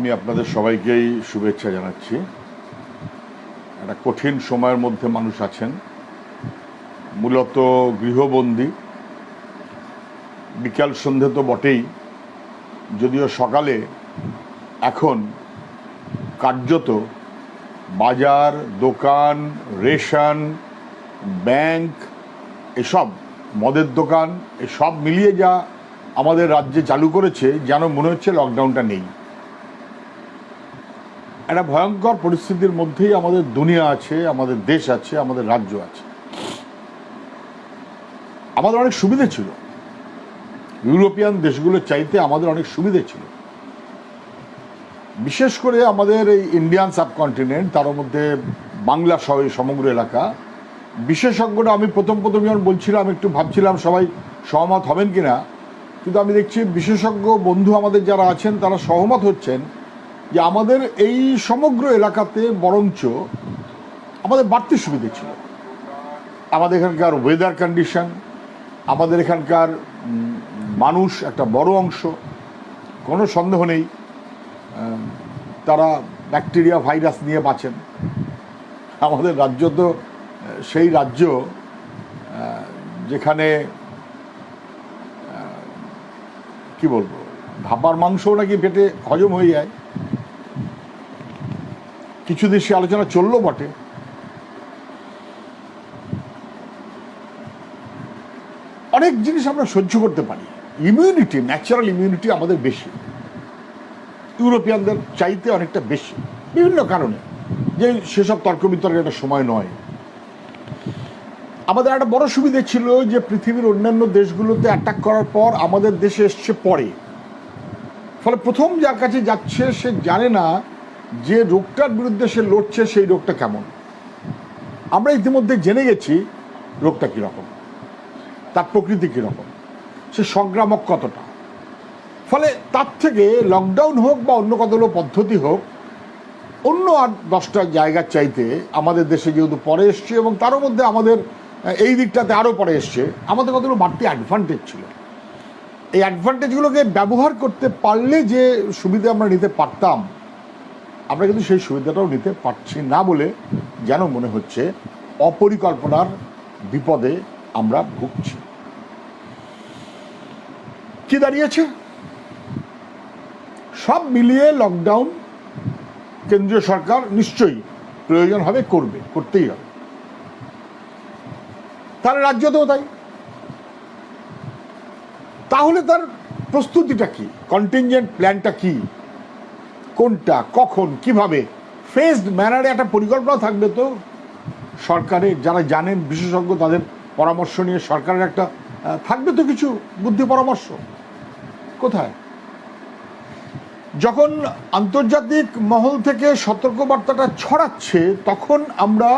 আমি আপনাদের সবাইকেই শুভেচ্ছা জানাচ্ছি। একটা কঠিন সময়ের মধ্যে মানুষ আছেন, মূলত গৃহবন্দী। বিকাল সন্ধে তো বটেই, যদিও সকালে এখন কার্যত বাজার, দোকান, রেশন, ব্যাংক, এসব মদের দোকান, এসব মিলিয়ে যা আমাদের রাজ্যে চালু করেছে, যেন মনে হচ্ছে লকডাউনটা নেই। একটা ভয়ঙ্কর পরিস্থিতির মধ্যেই আমাদের দুনিয়া আছে, আমাদের দেশ আছে, আমাদের রাজ্য আছে। আমাদের অনেক সুবিধে ছিল, ইউরোপিয়ান দেশগুলোর চাইতে আমাদের অনেক সুবিধে ছিল। বিশেষ করে আমাদের এই ইন্ডিয়ান সাবকন্টিনেন্ট, তার মধ্যে বাংলা সহ সমগ্র এলাকা। বিশেষজ্ঞরা, আমি প্রথম যখন বলছিলাম একটু ভাবছিলাম সবাই সহমত হবেন কিনা, কিন্তু আমি দেখছি বিশেষজ্ঞ বন্ধু আমাদের যারা আছেন তারা সহমত হচ্ছেন যে আমাদের এই সমগ্র এলাকাতে বরঞ্চ আমাদের বাড়তি সুবিধে ছিল। আমাদের এখানকার ওয়েদার কন্ডিশন, আমাদের এখানকার মানুষ একটা বড় অংশ, কোনো সন্দেহ নেই তারা ব্যাকটেরিয়া ভাইরাস নিয়ে বাঁচেন। আমাদের রাজ্য তো সেই রাজ্য যেখানে কি বলবো, ভাবার মাংসও নাকি পেটে হজম হয়ে যায়। কিছু দেশে আলোচনা চললো বটে। অনেক জিনিস আমরা সহ্য করতে পারি, ইমিউনিটি, ন্যাচারাল ইমিউনিটি আমাদের বেশি, ইউরোপিয়ানদের চাইতে অনেকটা বেশি, বিভিন্ন কারণে, যে সেসব তর্ক বিতর্কের একটা সময় নয়। আমাদের একটা বড় সুবিধে ছিল যে পৃথিবীর অন্যান্য দেশগুলোতে অ্যাটাক করার পর আমাদের দেশে এসছে পরে। ফলে প্রথম যার কাছে যাচ্ছে সে জানে না যে রোগটার বিরুদ্ধে সে লড়ছে সেই রোগটা কেমন। আমরা ইতিমধ্যে জেনে গেছি রোগটা কীরকম, তার প্রকৃতি কীরকম, সে সংক্রামক কতটা। ফলে তার থেকে লকডাউন হোক বা অন্য কতগুলো পদ্ধতি হোক, অন্য 8-10টা জায়গার চাইতে আমাদের দেশে যেহেতু পরে এসছে, এবং তারও মধ্যে আমাদের এই দিকটাতে আরও পরে এসছে, আমাদের কতগুলো বাড়তি অ্যাডভান্টেজ ছিল। এই অ্যাডভান্টেজগুলোকে ব্যবহার করতে পারলে যে সুবিধা আমরা নিতে পারতাম, আমরা কিন্তু সেই সুবিধাটাও নিতে পারছি না বলে যেন মনে হচ্ছে অপরিকল্পনার বিপদে আমরা ভুগছি। কি দাঁড়িয়েছে? সব মিলিয়ে লকডাউন কেন্দ্রীয় সরকার নিশ্চয়ই প্রয়োজন হবে, করতেই হবে। তার রাজ্যতেও তাই। তাহলে তার প্রস্তুতিটা কি, কন্টিনজেন্ট প্ল্যানটা কি, কোনটা, কখন, কিভাবে, ফেজড ম্যানারে একটা পরিকল্পনা থাকবে তো সরকারের। যারা জানেন বিশেষজ্ঞ, তাদের পরামর্শ নিয়ে সরকারের একটা থাকবে তো কিছু বুদ্ধি পরামর্শ। কোথায়? যখন আন্তর্জাতিক মহল থেকে সতর্কবার্তাটা ছড়াচ্ছে, তখন আমরা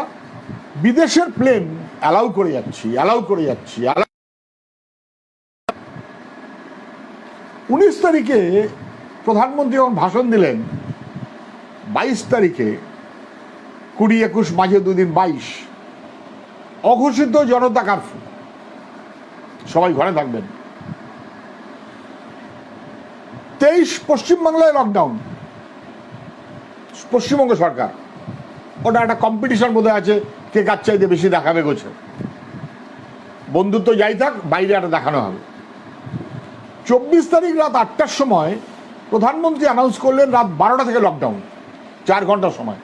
বিদেশের প্লেন অ্যালাউ করে যাচ্ছি। 19 তারিখে প্রধানমন্ত্রী যখন ভাষণ দিলেন, 22 তারিখে 20-21 মাঝে 2 দিন 22 অঘোষিত জনতা কারফিউ, সবাই ঘরে থাকবেন। 23 পশ্চিমবাংলায় লকডাউন, পশ্চিমবঙ্গ সরকার। ওটা একটা কম্পিটিশন বোধ আছে, কে কার চাইতে বেশি দেখাবে গোছে। বন্ধুত্ব যাই থাক, বাইরে একটা দেখানো হবে। 24 তারিখ রাত 8টার সময় প্রধানমন্ত্রী অ্যানাউন্স করলেন রাত 12টা থেকে লকডাউন, 4 ঘন্টার সময়।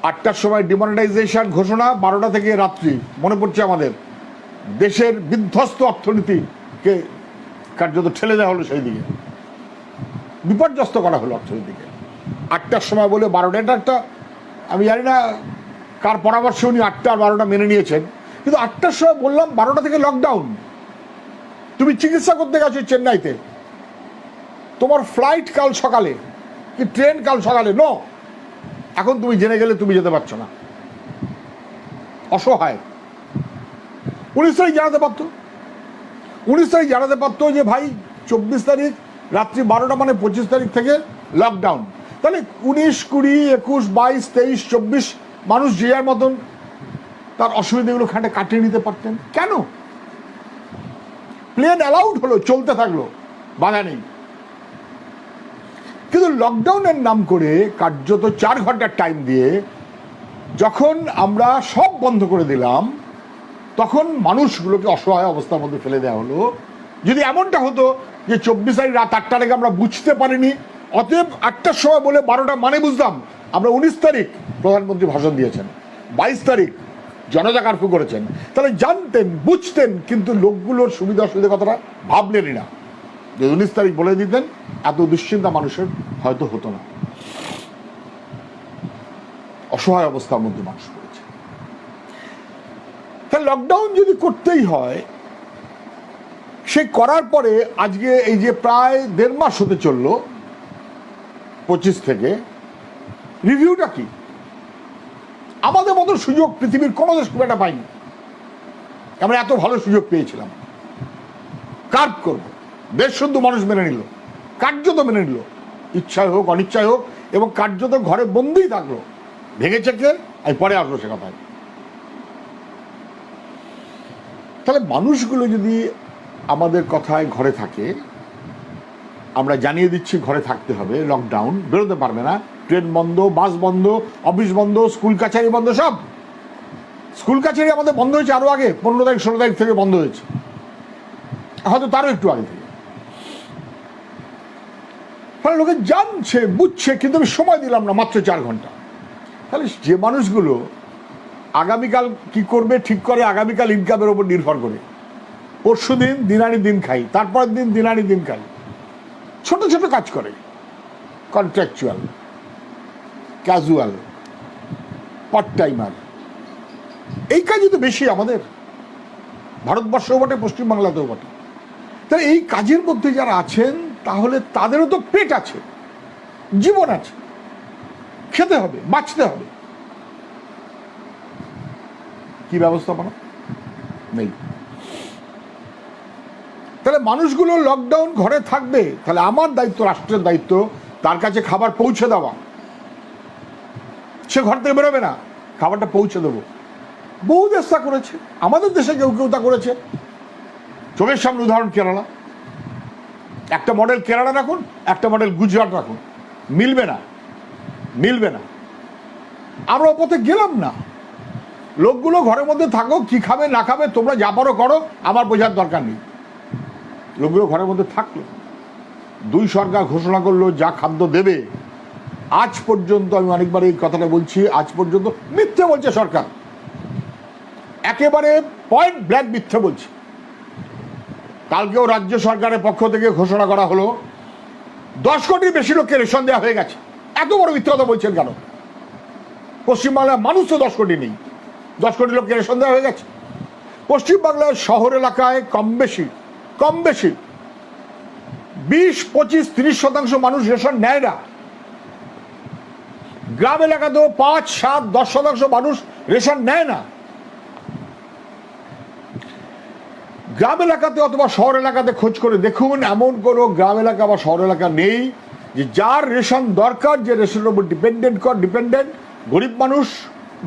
8টার সময় ডিমনিটাইজেশন ঘোষণা, 12টা থেকে রাত্রি। মনে পড়ছে আমাদের দেশের বিধ্বস্ত অর্থনীতিকে কার্যত ঠেলে দেওয়া হলো, সেই দিকে বিপর্যস্ত করা হলো অর্থনীতিকে। 8টার সময় বলে 12টা, এটা একটা, আমি জানি না কার পরামর্শ উনি 8টা আর 12টা মেনে নিয়েছেন, কিন্তু 8টার সময় বললাম 12টা থেকে লকডাউন। তুমি চিকিৎসা করতে গেছো চেন্নাইতে, তোমার ফ্লাইট কাল সকালে কি ট্রেন কাল সকালে, নো, এখন তুমি জেনে গেলে তুমি যেতে পারছো না। অসহায়। 19 তারিখ জানাতে পারতো, 19 তারিখ জানাতে পারতো যে ভাই 24 তারিখ রাত্রি 12টা মানে 25 তারিখ থেকে লকডাউন। তাহলে 19, 20, 21, 22, 23, 24 মানুষ যে যার মতন তার অসুবিধাগুলো কাটিয়ে নিতে পারতেন। কেন? প্লেন অ্যালাউড হলো, চলতে থাকলো, বাধা নেই। লকডাউনের নাম করে কার্যত 4 ঘন্টার টাইম দিয়ে যখন আমরা সব বন্ধ করে দিলাম, তখন মানুষগুলোকে অসহায় অবস্থার মধ্যে ফেলে দেওয়া হলো। যদি এমনটা হতো যে 24 তারিখ রাত 8টার আগে আমরা বুঝতে পারিনি, অতএব 8টার সময় বলে 12টা মানে বুঝতাম, আমরা 19 তারিখ প্রধানমন্ত্রী ভাষণ দিয়েছেন, 22 তারিখ জনতা কারফিউ করেছেন, তাহলে জানতেন, বুঝতেন, কিন্তু লোকগুলোর সুবিধা অসুবিধা কথাটা ভাবলেনই না। যে 19 তারিখ বলে দিতেন, এত দুশ্চিন্তা মানুষের হয়তো হতো না। অসহায় অবস্থার মধ্যে মানুষ পড়েছে। তাহলে লকডাউন যদি করতেই হয়, সে করার পরে আজকে এই যে প্রায় 1.5 মাস হতে চলল 25 থেকে, রিভিউটা কি? আমাদের মতো সুযোগ পৃথিবীর কোনো দেশ খুব একটা পাইনি। আমরা এত ভালো সুযোগ পেয়েছিলাম, কার্ভ করব, দেশ শুদ্ধ মানুষ মেনে নিল, কার্যত মেনে নিল, ইচ্ছায় হোক অনিচ্ছায় হোক, এবং কার্যত ঘরে বন্দি থাকলো। ভেঙেছে কে? আমি পরে আসবো সে কথায়। তাহলে মানুষগুলো যদি আমাদের কথায় ঘরে থাকে, আমরা জানিয়ে দিচ্ছি ঘরে থাকতে হবে, লকডাউন, বেরোতে পারবে না, ট্রেন বন্ধ, বাস বন্ধ, অফিস বন্ধ, স্কুল কাছারি বন্ধ, সব। স্কুল কাছারি আমাদের বন্ধ হয়েছে আরো আগে, 15 তারিখ 16 তারিখ থেকে বন্ধ হয়েছে, হয়তো তারও একটু আগে থেকে। ফলে লোকে জানছে, বুঝছে, কিন্তু আমি সময় দিলাম না, মাত্র 4 ঘন্টা। তাহলে যে মানুষগুলো আগামীকাল কি করবে ঠিক করে, আগামীকাল ইনকামের উপর নির্ভর করে, পরশু দিন দিন আনি দিন খাই, তারপরের দিন দিন আনি দিন খাই, ছোট ছোট কাজ করে, কন্ট্রাকচুয়াল, ক্যাজুয়াল, পার্ট টাইমার, এই কাজই তো বেশি আমাদের, ভারতবর্ষেও বটে, পশ্চিমবাংলাতেও বটে। তাহলে এই কাজের মধ্যে যারা আছেন, তাহলে তাদেরও তো পেট আছে, জীবন আছে, খেতে হবে, বাঁচতে হবে। কি ব্যবস্থাপনা নেই। তাহলে মানুষগুলো লকডাউন ঘরে থাকবে, তাহলে আমার দায়িত্ব, রাষ্ট্রের দায়িত্ব, তার কাছে খাবার পৌঁছে দেওয়া। সে ঘর থেকে বেরোবে না, খাবারটা পৌঁছে দেবো। বহু দেশ তা করেছে, আমাদের দেশে কেউ কেউ তা করেছে। চোখের সামনে উদাহরণ কেরালা। একটা মডেল কেরালা রাখুন, একটা মডেল গুজরাট রাখুন, মিলবে না, মিলবে না। আমরা ও পথে গেলাম না। লোকগুলো ঘরের মধ্যে থাকো, কি খাবে না খাবে তোমরা যা পারো করো, আমার বোঝার দরকার নেই। লোকগুলো ঘরের মধ্যে থাকলো। 2 সরকার ঘোষণা করলো যা খাদ্য দেবে, আজ পর্যন্ত, আমি অনেকবার এই কথাটা বলছি, আজ পর্যন্ত মিথ্যে বলছে সরকার, একেবারে পয়েন্ট ব্ল্যাঙ্ক মিথ্যে বলছে। কালকেও রাজ্য সরকারের পক্ষ থেকে ঘোষণা করা হলো 10 কোটির বেশি লোককে রেশন দেওয়া হয়ে গেছে। এত বড় মিথ্যে কথা বলছেন কেন? পশ্চিমবাংলার মানুষ তো 10 কোটি নেই, 10 কোটি লোককে রেশন দেওয়া হয়ে গেছে। পশ্চিমবাংলার শহর এলাকায় কম বেশি 20, 25, 30% মানুষ রেশন নেয় না। গ্রাম এলাকাতেও 5, 7, 10% মানুষ রেশন নেয় না। গ্রাম এলাকাতে অথবা শহর এলাকাতে খোঁজ করে দেখুন, এমন কোনো গ্রাম এলাকা বা শহর এলাকা নেই যে যার রেশন দরকার, যে রেশনের উপর ডিপেন্ডেন্ট গরিব মানুষ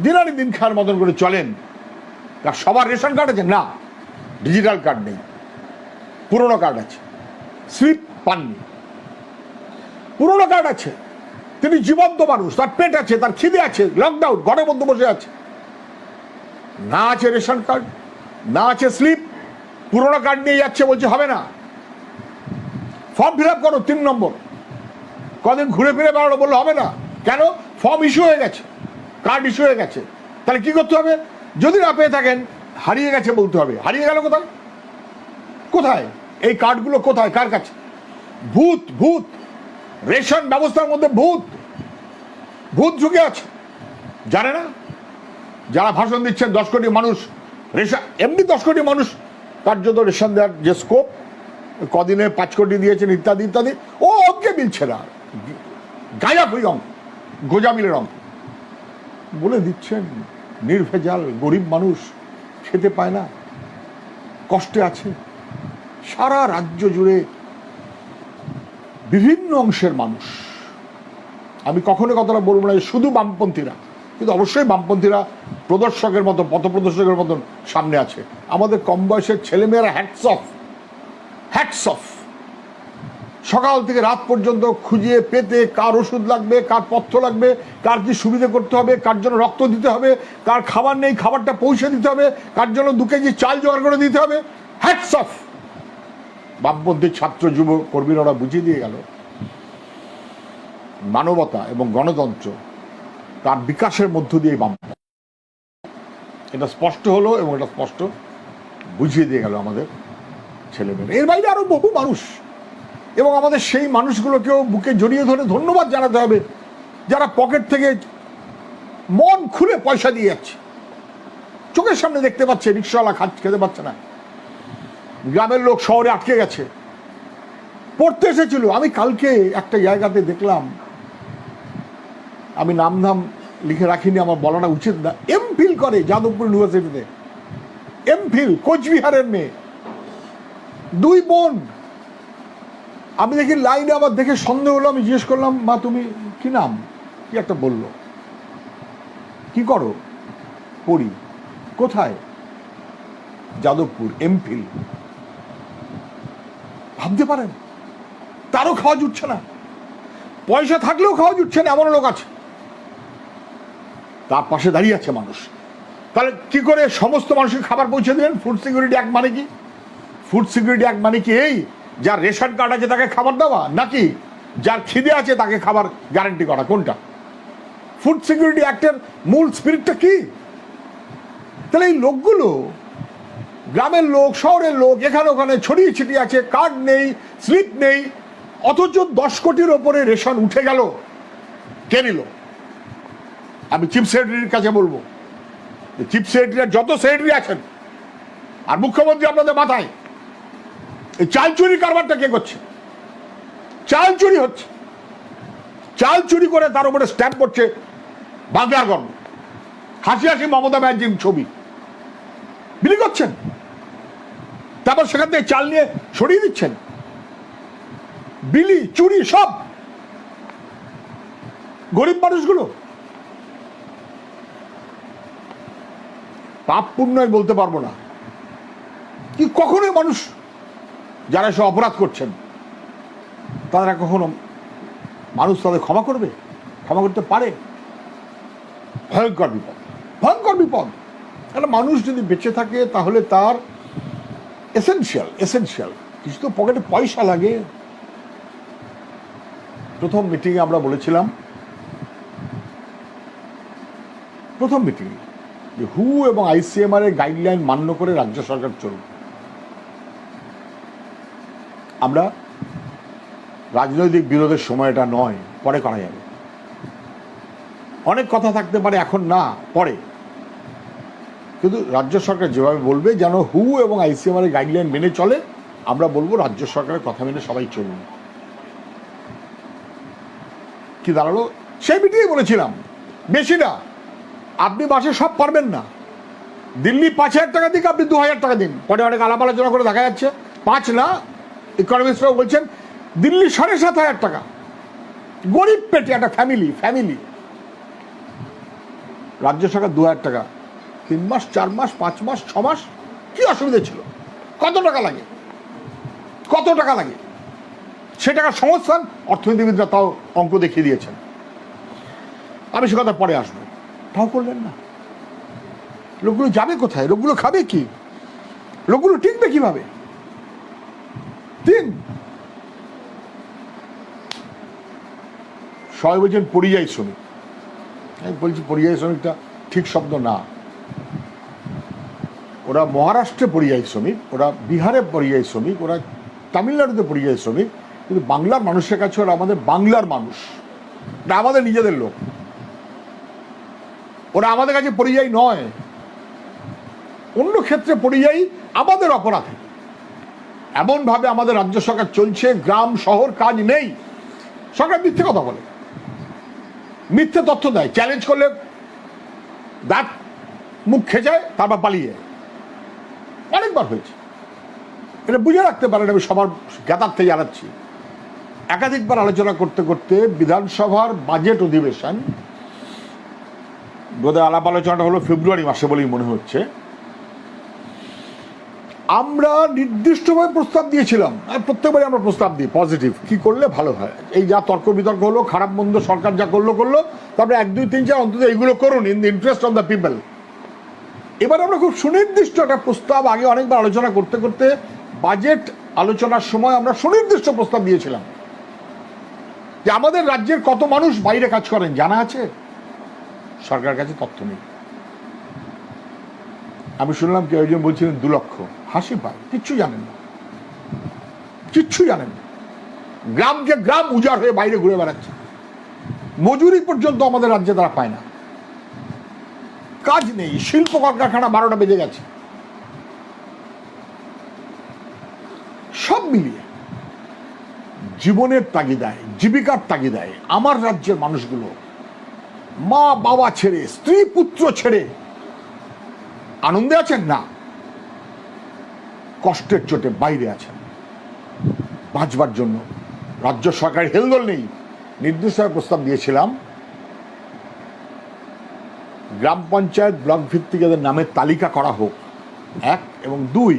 দিন আনি দিন খাওয়ার মতন করে চলেন। সবার রেশন কার্ড আছে না, ডিজিটাল কার্ড নেই, পুরোনো কার্ড আছে, স্লিপ পাননি। পুরোনো কার্ড আছে, তিনি জীবন্ত মানুষ, তার পেট আছে, তার খিদে আছে, লকডাউন, ঘরের মধ্যে বসে আছে, না আছে রেশন কার্ড, না আছে স্লিপ, পুরোনো কার্ড নিয়ে যাচ্ছে, বলছে হবে না। ফর্ম ফিল আপ করো 3 নম্বর, কদিন ঘুরে ফিরে বেড়ালো, বললো হবে না। কেন? ফর্ম ইস্যু হয়ে গেছে, কার্ড ইস্যু হয়ে গেছে। তাহলে কি করতে হবে? যদি না পেয়ে থাকেন, হারিয়ে গেছে বলতে হবে। হারিয়ে গেল কোথায়? কোথায় এই কার্ডগুলো? কোথায়? কার কাছে? ভূত, ভূত রেশন ব্যবস্থার মধ্যে ভূত, ভূত ঢুকে আছে, জানে না। যারা ভাষণ দিচ্ছেন 10 কোটি মানুষ রেশন, এমনি 10 কোটি মানুষ কার্যত রেশন দেওয়ার যে স্কোপ, কদিনে 5 কোটি দিয়েছেন ইত্যাদি ইত্যাদি, ও অঙ্কে মিলছে না, গায়াবই অঙ্ক, গোজামিলের অঙ্ক বলে দিচ্ছেন। নির্ভেজাল গরিব মানুষ খেতে পায় না, কষ্টে আছে। সারা রাজ্য জুড়ে বিভিন্ন অংশের মানুষ, আমি কখনো কথাটা বলবো না শুধু বামপন্থীরা, কিন্তু অবশ্যই বামপন্থীরা প্রদর্শকের মতো, পথপ্রদর্শকের মতন সামনে আছে। আমাদের কম বয়সের ছেলেমেয়েরা হ্যাটস অফ, সকাল থেকে রাত পর্যন্ত খুঁজে পেতে কার ওষুধ লাগবে, কার পথ্য লাগবে, কার কি সুবিধা করতে হবে, কার জন্য রক্ত দিতে হবে, কার খাবার নেই খাবারটা পৌঁছে দিতে হবে, কার জন্য 2 কেজি চাল জোগাড় করে দিতে হবে। Hats off. বামপন্থী ছাত্র যুব কর্মীরা ওরা বুঝিয়ে দিয়ে গেল মানবতা এবং গণতন্ত্র তার বিকাশের মধ্য দিয়ে বাম। এটা স্পষ্ট হলো এবং এটা স্পষ্ট বুঝিয়ে দিয়ে গেল আমাদের ছেলেমেয়েরা। এর বাইরে আরো বহু মানুষ, এবং আমাদের সেই মানুষগুলোকেও বুকে জড়িয়ে ধরে ধন্যবাদ জানাতে হবে যারা পকেট থেকে মন খুলে পয়সা দিয়ে যাচ্ছে। চোখের সামনে দেখতে পাচ্ছে রিক্সাওয়ালা খেতে পাচ্ছে না, গ্রামের লোক শহরে আটকে গেছে, পড়তে এসেছিল। আমি কালকে একটা জায়গাতে দেখলাম, আমি নাম ধাম লিখে রাখিনি, আমার বলাটা উচিত না, এমফিল করে যাদবপুর ইউনিভার্সিটিতে, এমফিল, কোচবিহারের মেয়ে, 2 বোন। আমি দেখি লাইনে, আবার দেখে সন্দেহ হলো, আমি জিজ্ঞেস করলাম, মা তুমি কি নাম, কি একটা বললো, কি করো, পড়ি, কোথায়, যাদবপুর, এমফিল। ভাবতে পারেন তারও খাওয়া জুটছে না, পয়সা থাকলেও খাওয়া জুটছে না, এমন লোক আছে। তার পাশে দাঁড়িয়ে আছে মানুষ। তাহলে কি করে সমস্ত মানুষকে খাবার পৌঁছে দিলেন? ফুড সিকিউরিটি অ্যাক্ট মানে কি? ফুড সিকিউরিটি অ্যাক্ট মানে কি এই যার রেশন কার্ড আছে তাকে খাবার দেওয়া, নাকি যার খিদে আছে তাকে খাবার গ্যারান্টি করা? কোনটা? ফুড সিকিউরিটি অ্যাক্টের মূল স্পিরিটটা কি? তাহলে এই লোকগুলো, গ্রামের লোক, শহরের লোক, এখানে ওখানে ছড়িয়ে ছিটিয়ে আছে, কার্ড নেই, স্লিপ নেই, অথচ 10 কোটির ওপরে রেশন উঠে গেল। কে নিল? আমি চিফ সেক্রেটারির কাছে বলবো, চিফ সেক্রেটারি, যত সেক্রেটারি আছেন, আর মুখ্যমন্ত্রী আপনাদের মাথায়, এই চাল চুরি কারবারটা কে করছে? চাল চুরি হচ্ছে, চাল চুরি করে তার উপরে স্ট্যাম্প করছে বাংলার গর্ব, হাসি হাসি মমতা ব্যানার্জির ছবি বিলি করছেন, তারপর সেখান থেকে চাল নিয়ে সরিয়ে দিচ্ছেন। বিলি, চুরি, সব গরিব মানুষগুলো। পাপ পুণ্য বলতে পারবো না, কি কখনোই মানুষ যারা সব অপরাধ করছেন তারা কখনো মানুষ তাদের ক্ষমা করবে? ক্ষমা করতে পারে? ভয়ঙ্কর বিপদ, ভয়ঙ্কর বিপদ। একটা মানুষ যদি বেঁচে থাকে তাহলে তার এসেনশিয়াল কিছু তো পকেটে পয়সা লাগে। প্রথম মিটিংয়ে আমরা বলেছিলাম, প্রথম মিটিংয়ে, যে হু এবং আইসিএমআর এর গাইডলাইন মান্য করে রাজ্য সরকার চলবে। আমরা রাজনৈতিক বিরোধের সময়টা নয়, পরে করা যাবে, অনেক কথা থাকতে পারে, এখন না, পরে। কিন্তু রাজ্য সরকার যেভাবে বলবে যেন হু এবং আইসিএমআর এর গাইডলাইন মেনে চলে, আমরা বলবো রাজ্য সরকারের কথা মেনে সবাই চলুন। কি দাঁড়ালো? সেই মিটিংয়ে বলেছিলাম, বেশি না, আপনি মাসে সব পারবেন না, দিল্লি 5,000 টাকা দিক, আপনি 2,000 টাকা দিন। পরে অনেক আলাপ আলোচনা করে দেখা যাচ্ছে 5 না, ইকোনমিস্টরাও বলছেন দিল্লি 7,500 টাকা। গরিব পেটে একটা ফ্যামিলি, রাজ্য সরকার 2,000 টাকা, 3 মাস, 4 মাস, 5 মাস, 6 মাস, কি অসুবিধা ছিল? কত টাকা লাগে, কত টাকা লাগে? সে টাকার সংস্থান অর্থনীতিবিদরা তাও অঙ্ক দেখিয়ে দিয়েছেন। আমি সে কথা পরে আসবো। তাও করলেন না। লোকগুলো যাবে কোথায়? লোকগুলো খাবে কি? লোকগুলো টিকবে কিভাবে? সবাই বলছেন পরিযায়ী শ্রমিক। আমি বলছি পরিযায়ী শ্রমিকটা ঠিক শব্দ না। ওরা মহারাষ্ট্রে পরিযায়ী শ্রমিক, ওরা বিহারে পরিযায়ী শ্রমিক, ওরা তামিলনাড়ুতে পরিযায়ী শ্রমিক, কিন্তু বাংলার মানুষের কাছে ওরা আমাদের বাংলার মানুষ, না আমাদের নিজেদের লোক। ওরা আমাদের কাছে পরিযায়ী নয়। অন্য ক্ষেত্রে পরিযায়ী আমাদের অপরাধী। এমনভাবে আমাদের রাজ্য সরকার চলছে, গ্রাম শহর কাজ নেই। সরকার মিথ্যে কথা বলে, মিথ্যে তথ্য দেয়, চ্যালেঞ্জ করলে দাঁত মুখ খেঁচায়, তারপর পালিয়ে যায়। অনেকবার হয়েছে, এটা বুঝে রাখতে পারেন। আমি সবার জ্ঞাতার্থে জানাচ্ছি, একাধিকবার আলোচনা করতে করতে বিধানসভার বাজেট অধিবেশন, বোধহয় আলাপ আলোচনাটা হলো ফেব্রুয়ারি মাসে বলেই মনে হচ্ছে, আমরা নির্দিষ্টভাবে প্রস্তাব দিয়েছিলাম, প্রত্যেকবারই আমরা প্রস্তাব দিই পজিটিভ কি করলে ভালো হয়। এই যা তর্ক বিতর্ক হলো, খারাপ মন্দ সরকার যা করলো, তারপরে 1 2 3 4 অন্তত এইগুলো করুন in the interest of the people. এবার আমরা খুব সুনির্দিষ্ট একটা প্রস্তাব, আগে অনেকবার আলোচনা করতে করতে বাজেট আলোচনার সময় আমরা সুনির্দিষ্ট প্রস্তাব দিয়েছিলাম যে আমাদের রাজ্যের কত মানুষ বাইরে কাজ করেন জানা আছে? সরকারের কাছে তথ্য নেই। আমি শুনলাম কেউ একজন বলছিলেন 2 লক্ষ। হাসি পায়, কিচ্ছু জানেন না, কিচ্ছু জানেন না। গ্রামকে গ্রাম উজাড় হয়ে বাইরে ঘুরে বেড়াচ্ছে, মজুরি পর্যন্ত আমাদের রাজ্যে তারা পায় না, কাজ নেই, শিল্প কলকারখানা 12টা বেজে গেছে। সব মিলিয়ে জীবনের তাগিদায়, জীবিকার তাগিদায় আমার রাজ্যের মানুষগুলো মা বাবা ছেড়ে, স্ত্রী পুত্র ছেড়ে আনন্দে আছেন না, কষ্টের চোটে বাইরে আছেন। বাঁচবার জন্য রাজ্য সরকারের হেলদোল নেই। নির্দিষ্টভাবে প্রস্তাব দিয়েছিলাম গ্রাম পঞ্চায়েত ব্লক ভিত্তিক এদের নামের তালিকা করা হোক, 1 এবং 2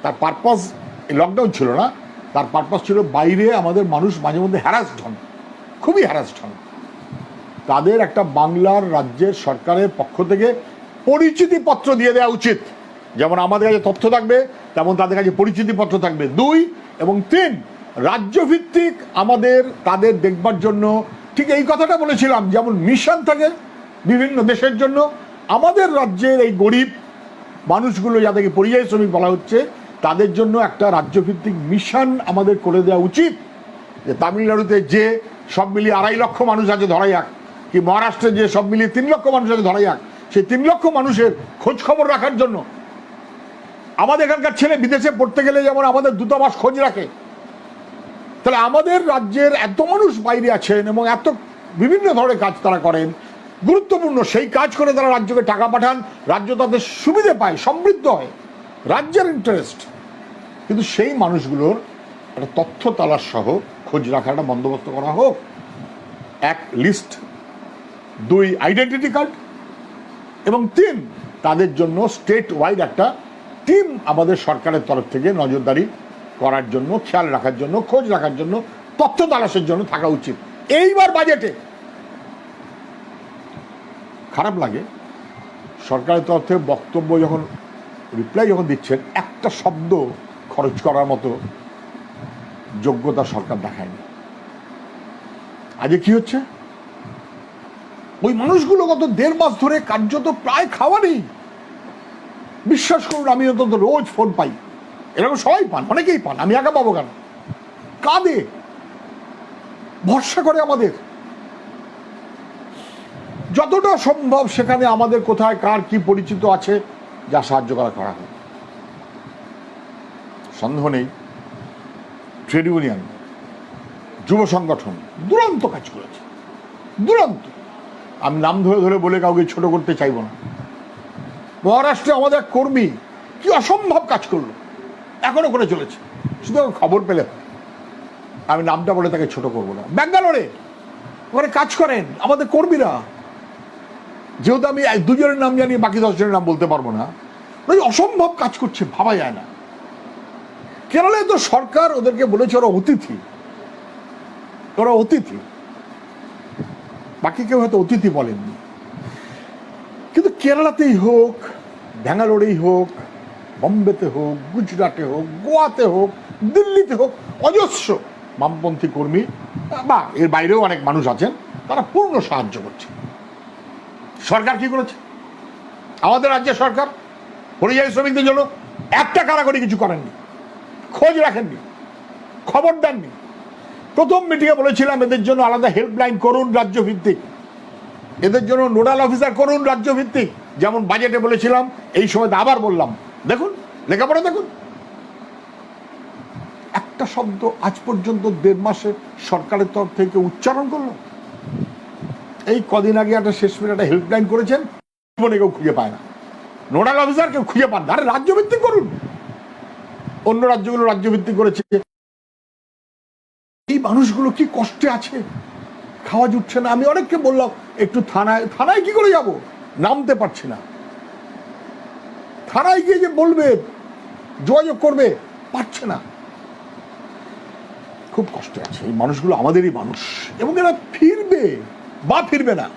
তার পারপাস, লকডাউন ছিল না, তার পারপাস ছিল বাইরে আমাদের মানুষ মাঝে মধ্যে হ্যারাসড হন, খুবই হ্যারাসড হন, তাদের একটা বাংলার রাজ্যের সরকারের পক্ষ থেকে পরিচিতি পত্র দিয়ে দেওয়া উচিত। যেমন আমাদের কাছে তথ্য থাকবে তেমন তাদের কাছে পরিচিতি পত্র থাকবে। 2 এবং 3 রাজ্যভিত্তিক আমাদের তাদের দেখবার জন্য ঠিক এই কথাটা বলেছিলাম, যেমন মিশন থাকে বিভিন্ন দেশের জন্য, আমাদের রাজ্যের এই গরিব মানুষগুলো যাদেরকে পরিযায়ী শ্রমিক বলা হচ্ছে তাদের জন্য একটা রাজ্যভিত্তিক মিশন আমাদের করে দেওয়া উচিত। যে তামিলনাড়ুতে যে সব মিলিয়ে 2.5 লক্ষ মানুষ আছে ধরা যাক, কি মহারাষ্ট্রে যে সব মিলিয়ে 3 লক্ষ মানুষ আছে ধরা যাক, সেই 3 লক্ষ মানুষের খোঁজ খবর রাখার জন্য আমাদের এখানকার ছেলে বিদেশে পড়তে গেলে যেমন আমাদের দূতাবাস খোঁজ রাখে, তাহলে আমাদের রাজ্যের এত মানুষ বাইরে আছেন এবং এত বিভিন্ন ধরনের কাজ তারা করেন, গুরুত্বপূর্ণ সেই কাজ করে তারা রাজ্যকে টাকা পাঠান, রাজ্য তাদের সুবিধে পায়, সমৃদ্ধ হয়, রাজ্যের ইন্টারেস্ট। কিন্তু সেই মানুষগুলোর একটা তথ্য তালাশ সহ খোঁজ রাখার একটা বন্দোবস্ত করা হোক। 1 লিস্ট, 2 আইডেন্টিটি কার্ড এবং 3 তাদের জন্য স্টেট ওয়াইড একটা টিম আমাদের সরকারের তরফ থেকে নজরদারি করার জন্য, খেয়াল রাখার জন্য, খোঁজ রাখার জন্য, তথ্য তালাশের জন্য থাকা উচিত। এইবার বাজেটে খারাপ লাগে সরকারের তরফ থেকে বক্তব্য যখন রিপ্লাই যখন দিচ্ছেন, একটা শব্দ খরচ করার মতো যোগ্যতা সরকার দেখায়নি। আজকে কি হচ্ছে, ওই মানুষগুলো গত 1.5 মাস ধরে কার্যত প্রায় খাওয়া নেই। বিশ্বাস করুন, আমি অন্তত রোজ ফোন পাই, এরকম সবাই পান, অনেকেই পান, আমি একা পাবো কেন? কাঁদে, ভরসা করে আমাদের। যতটা সম্ভব সেখানে আমাদের কোথায় কার কি পরিচিত আছে যা সাহায্য করা হোক। সন্দেহ নেই ট্রেড ইউনিয়ন, যুব সংগঠন দুরন্ত কাজ করেছে, দুরন্ত। আমি নাম ধরে ধরে বলে কাউকে ছোট করতে চাইব না। মহারাষ্ট্রে আমাদের কর্মী কি অসম্ভব কাজ করলো, এখনো করে চলেছে, শুধু খবর পেলে আমি নামটা বলে তাকে ছোট করবো না। ব্যাঙ্গালোরে ওখানে কাজ করেন আমাদের কর্মীরা, যেহেতু আমি 2 জনের নাম জানি, বাকি 10 জনের নাম বলতে পারবো না, ওই অসম্ভব কাজ করছে, ভাবা যায় না। কেরালায় তো সরকার ওদেরকে বলেছে ওরা অতিথি, ওরা অতিথি, বাকি কেউ হয়তো অতিথি বলেননি। কিন্তু কেরালাতেই হোক, ব্যাঙ্গালোরেই হোক, বম্বেতে হোক, গুজরাটে হোক, গোয়াতে হোক, দিল্লিতে হোক, অজস্র বামপন্থী কর্মী বা এর বাইরেও অনেক মানুষ আছেন, তারা পূর্ণ সাহায্য করছে। সরকার কি করেছে? আমাদের রাজ্যের সরকার পরিযায়ী শ্রমিকদের জন্য একটা কারাগরি কিছু করেননি, খোঁজ রাখেননি, খবর দেননি। প্রথম মিটিংয়ে বলেছিলাম এদের জন্য আলাদা হেল্পলাইন করুন রাজ্য ভিত্তিক, এদের জন্য নোডাল অফিসার করুন রাজ্য ভিত্তিক, যেমন বাজেটে বলেছিলাম। এই সময় আবার বললাম, দেখুন লেখাপড়া দেখুন, একটা শব্দ আজ পর্যন্ত 1.5 মাসে সরকারের তরফ থেকে উচ্চারণ করলো। এই কদিন আগে একটা শেষ মিনিটে হেল্পলাইন করেছেন, জীবনে কেউ খুঁজে পায় না, নোডাল অফিসার কেউ খুঁজে পান না। আরে রাজ্য ভিত্তিক করুন, অন্য রাজ্যগুলো রাজ্য ভিত্তিক করেছে। এই মানুষগুলো কি কষ্টে আছে, খাওয়া জুটছে না। আমি অনেককে বললাম একটু থানায় কি করে যাব, নামতে পারছি না। থানায় গিয়ে যে বলবে যোগাযোগ করবে, পারছে না। খুব কষ্ট আছে। এই মানুষগুলো আমাদেরই মানুষ, এবং এরা ফিরবে বা ফিরবে না,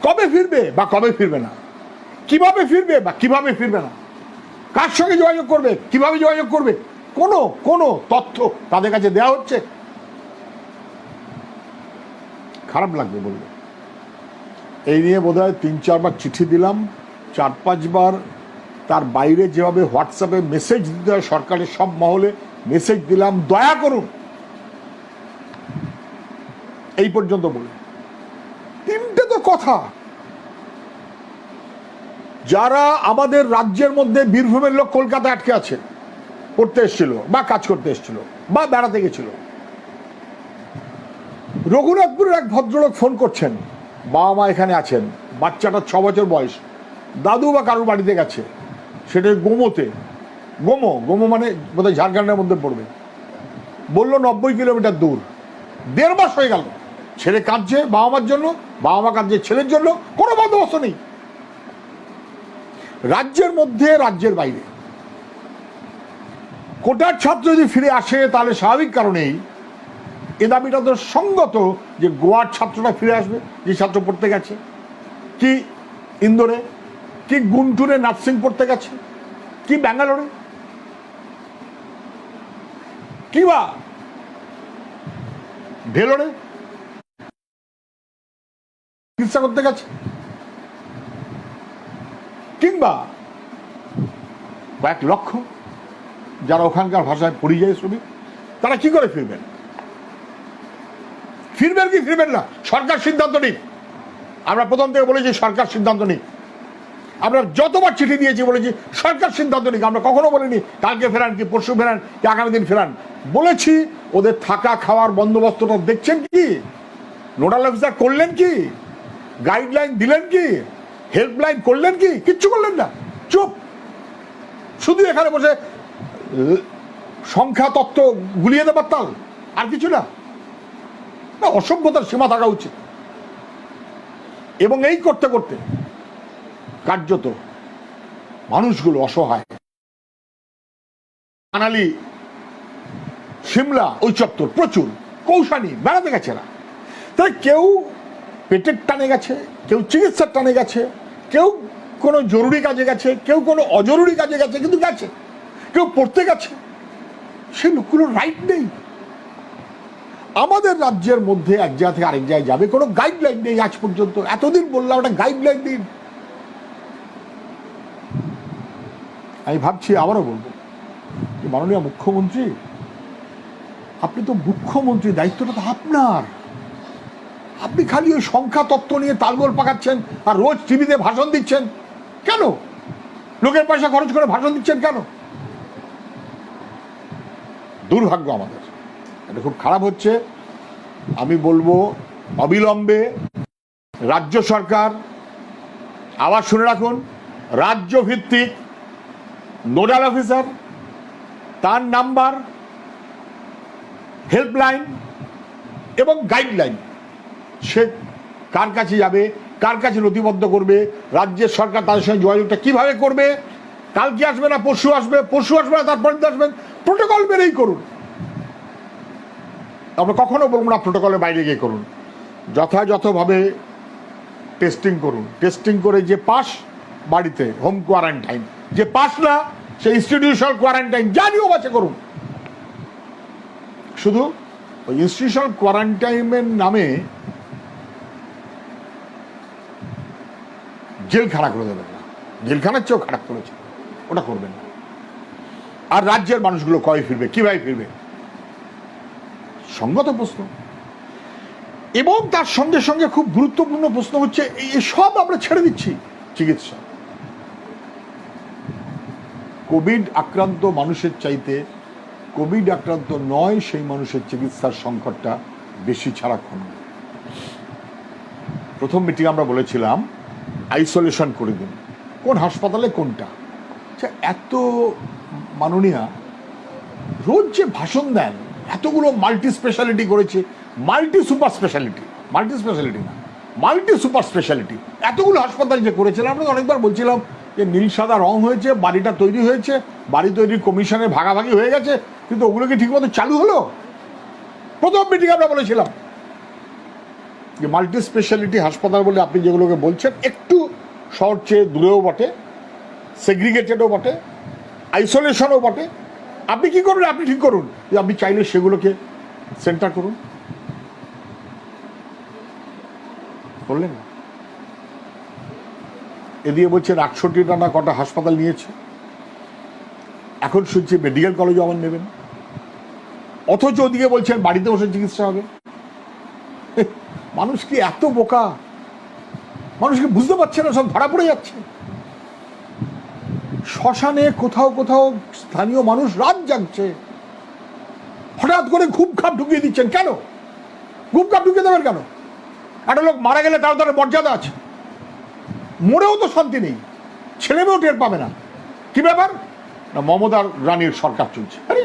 কবে ফিরবে বা কবে ফিরবে না, কিভাবে ফিরবে বা কিভাবে ফিরবে না, কার সঙ্গে যোগাযোগ করবে, কিভাবে যোগাযোগ করবে, কোনো তথ্য তাদের কাছে দেওয়া হচ্ছে? খারাপ লাগবে বলবে। এই নিয়ে বোধহয় 3-4 বার চিঠি দিলাম, 4-5 বার তার বাইরে যেভাবে হোয়াটসঅ্যাপে মেসেজ দিতে হয় সরকারের সব মহলে মেসেজ দিলাম, দয়া করুন, এই পর্যন্ত বলে। 3টে তো কথা। যারা আমাদের রাজ্যের মধ্যে, বীরভূমের লোক কলকাতায় আটকে আছে, পড়তে এসেছিল বা কাজ করতে এসেছিল বা বেড়াতে গেছিল, রঘুনাথপুরের এক ভদ্রলোক ফোন করছেন, বাবা মা এখানে আছেন, বাচ্চাটা 6 বছর বয়স, দাদু বা কারুর বাড়িতে গেছে, সেটা গোমোতে, গোমো মানে বোধহয় ঝাড়খণ্ডের মধ্যে পড়বে, বললো 90 কিলোমিটার দূর, 1.5 মাস হয়ে গেল, ছেলে কাঁদছে বাবা মার জন্য, বাবা মা কাঁদছে ছেলের জন্য, কোনো বন্দোবস্ত নেই। রাজ্যের মধ্যে, রাজ্যের বাইরে কোটার ছাত্র যদি ফিরে আসে, তাহলে স্বাভাবিক কারণেই এ দাবিটা তো সঙ্গত যে গোয়ার ছাত্রটা ফিরে আসবে, যে ছাত্র পড়তে গেছে, কি ইন্দোরে, কি গুন্টুরে নার্সিং পড়তে গেছে, কি ব্যাঙ্গালোরে, কি বা ভেলোরে চিকিৎসা করতে গেছে, কিংবা কয়েক লক্ষ যারা ওখানকার ভাষায় পরিযায়ী শ্রমিক, তারা কি করে ফিরবেন? ফিরবেন কি ফিরবেন না, সরকার সিদ্ধান্ত নিক। আমরা প্রথম থেকে বলেছি সরকার সিদ্ধান্ত নিক, আমরা যতবার চিঠি দিয়েছি বলেছি সরকার সিদ্ধান্ত নিক। আমরা কখনো বলিনি কালকে ফেরান, কি পরশু ফেরান, কি আগামী দিন ফেরান। বলেছি ওদের থাকা খাওয়ার বন্দোবস্তটা দেখছেন কি, নোডাল অফিসার করলেন কি, গাইডলাইন দিলেন কি, হেল্পলাইন করলেন কি? কিচ্ছু করলেন না, চুপ। শুধু এখানে বসে সংখ্যা তত্ত্ব গুলিয়ে দেবার তাল, আর কিছু না। অসভ্যতার সীমা থাকা উচিত। এবং এই করতে করতে কার্যত মানুষগুলো অসহায়। মানালি, সিমলা, ওই চত্বর প্রচুর কৌশানি বেড়াতে গেছে না, তাই কেউ পেটের টানে গেছে, কেউ চিকিৎসার টানে গেছে, কেউ কোনো জরুরি কাজে গেছে, কেউ কোনো অজরুরি কাজে গেছে, কিন্তু গেছে, কেউ পড়তে গেছে। সে লোকগুলোর রাইট নেই। আমাদের রাজ্যের মধ্যে এক জায়গা থেকে আরেক জায়গায় যাবে, কোনো গাইডলাইন নেই আজ পর্যন্ত। এতদিন বললাম একটা গাইডলাইন দিন। আমি ভাবছি, আবারও বলবো, মাননীয় মুখ্যমন্ত্রী, আপনি তো মুখ্যমন্ত্রী, দায়িত্বটা তো আপনার। আপনি খালি ওই সংখ্যা তত্ত্ব নিয়ে তালগোল পাকাচ্ছেন আর রোজ টিভিতে ভাষণ দিচ্ছেন কেন? লোকের পয়সা খরচ করে ভাষণ দিচ্ছেন কেন? দুর্ভাগ্য আমাদের, এটা খুব খারাপ হচ্ছে। আমি বলবো অবিলম্বে রাজ্য সরকার, আবার শুনে রাখুন, রাজ্য ভিত্তিক নোডাল অফিসার, তার নাম্বার, হেল্পলাইন এবং গাইডলাইন, সে কার কাছে যাবে, কার কাছে নথিবদ্ধ করবে, রাজ্যের সরকার তাদের সঙ্গে যোগাযোগটা কিভাবে করবে, কালকে আসবে না পরশু আসবে, পরশু আসবে না তারপরে আসবেন, প্রোটোকল মেনেই করুন। আমরা কখনো বলবো না প্রোটোকলের বাইরে গিয়ে করুন। যথাযথভাবে টেস্টিং করুন, টেস্টিং করে যে পাস বাড়িতে হোম কোয়ারেন্টাইন, যে পাস না সে ইনস্টিটিউশনাল কোয়ারেন্টাইন, যা নিয়ম আছে করুন। শুধু ওই ইনস্টিটিউশনাল কোয়ারেন্টাইনের নামে জেলখানা করে দেবেন না, জেলখানার চেয়েও খারাপ করেছে, ওটা করবেন না। আর রাজ্যের মানুষগুলো কবে ফিরবে, কিভাবে ফিরবে, সঙ্গত প্রশ্ন। এবং তার সঙ্গে সঙ্গে খুব গুরুত্বপূর্ণ প্রশ্ন হচ্ছে, এই সব আমরা ছেড়ে দিচ্ছি চিকিৎসা। কোভিড আক্রান্ত মানুষের চাইতে কোভিড আক্রান্ত নয় সেই মানুষের চিকিৎসার সংকটটা বেশি ছাড়াক্ষণ। প্রথম মিটিং আমরা বলেছিলাম আইসোলেশন করে দিন, কোন হাসপাতালে কোনটা। আচ্ছা, এত মাননীয়া রোজ যে ভাষণ দেন, এতগুলো মাল্টি স্পেশালিটি করেছে, multi super speciality, multi speciality না, মাল্টি সুপার স্পেশালিটি, এতগুলো হাসপাতাল যে করেছিলাম, আমরা অনেকবার বলছিলাম যে নীল সাদা রং হয়েছে, বাড়িটা তৈরি হয়েছে, বাড়ি তৈরির কমিশনের ভাগাভাগি হয়ে গেছে, কিন্তু ওগুলো কি ঠিকমতো চালু হলো? প্রথম মিটিং আমরা বলেছিলাম যে মাল্টি স্পেশালিটি হাসপাতাল বলে আপনি যেগুলোকে বলছেন, একটু শহর চেয়ে দূরেও বটে, সেগ্রিগেটেডও বটে, আইসোলেশনও বটে, আপনি কি করবেন? আপনি ঠিক করুন যে আপনি চাইলে সেগুলোকে সেন্টার করুন। করলেন না। এদিকে বলছেন 68টা না কটা হাসপাতাল নিয়েছে, এখন শুনছি মেডিকেল কলেজও আবার নেবেন, অথচ ওদিকে বলছেন বাড়িতে বসে চিকিৎসা হবে। মানুষ কি এত বোকা? মানুষকে বুঝতে পারছে না, সব ধরা পড়ে যাচ্ছে। শ্মশানে কোথাও কোথাও স্থানীয় মানুষ রাত জাগছে, হঠাৎ করে ঘুম খাপ ঢুকিয়ে দিচ্ছেন। কেন ঘুম খাপ ঢুকিয়ে দেবেন? কেন? একটা লোক মারা গেলে তার তার মর্যাদা আছে, মরেও তো শান্তি নেই, ছেলে মেয়েও টের পাবে না। কি ব্যাপার? না মমতা রানীর সরকার চলছে। আরে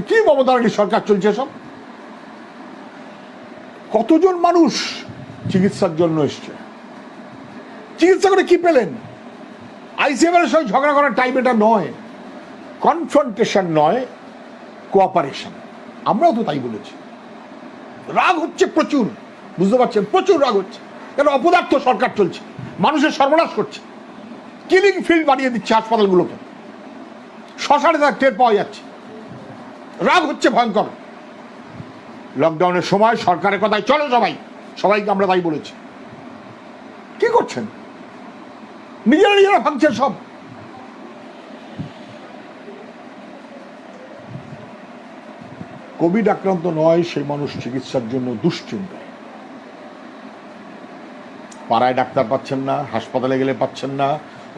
কি মমতা রানীর সরকার চলছে? সব কতজন মানুষ চিকিৎসার জন্য এসছে, চিকিৎসা করে কি পেলেন? আইসিএমের সঙ্গে ঝগড়া করার টাইম এটা নয়, কনফ্রন্টেশন নয়, কোঅপারেশন। আমরাও তো তাই বলেছি। রাগ হচ্ছে প্রচুর, বুঝতে পারছেন? প্রচুর রাগ হচ্ছে, কেন? অপদার্থ সরকার চলছে, মানুষের সর্বনাশ করছে, কিলিং ফিল্ড বানিয়ে দিচ্ছে হাসপাতালগুলোকে, শ্মশানে তার টের পাওয়া যাচ্ছে। রাগ হচ্ছে ভয়ঙ্কর। লকডাউনের সময় সরকারের কথায় চলো সবাইকে আমরা তাই বলেছি। কি করছেন? নিজেরা ভাবছেন সব। কোভিড আক্রান্ত নয় সেই মানুষ চিকিৎসার জন্য দুশ্চিন্তায়, পাড়ায় ডাক্তার পাচ্ছেন না, হাসপাতালে গেলে পাচ্ছেন না,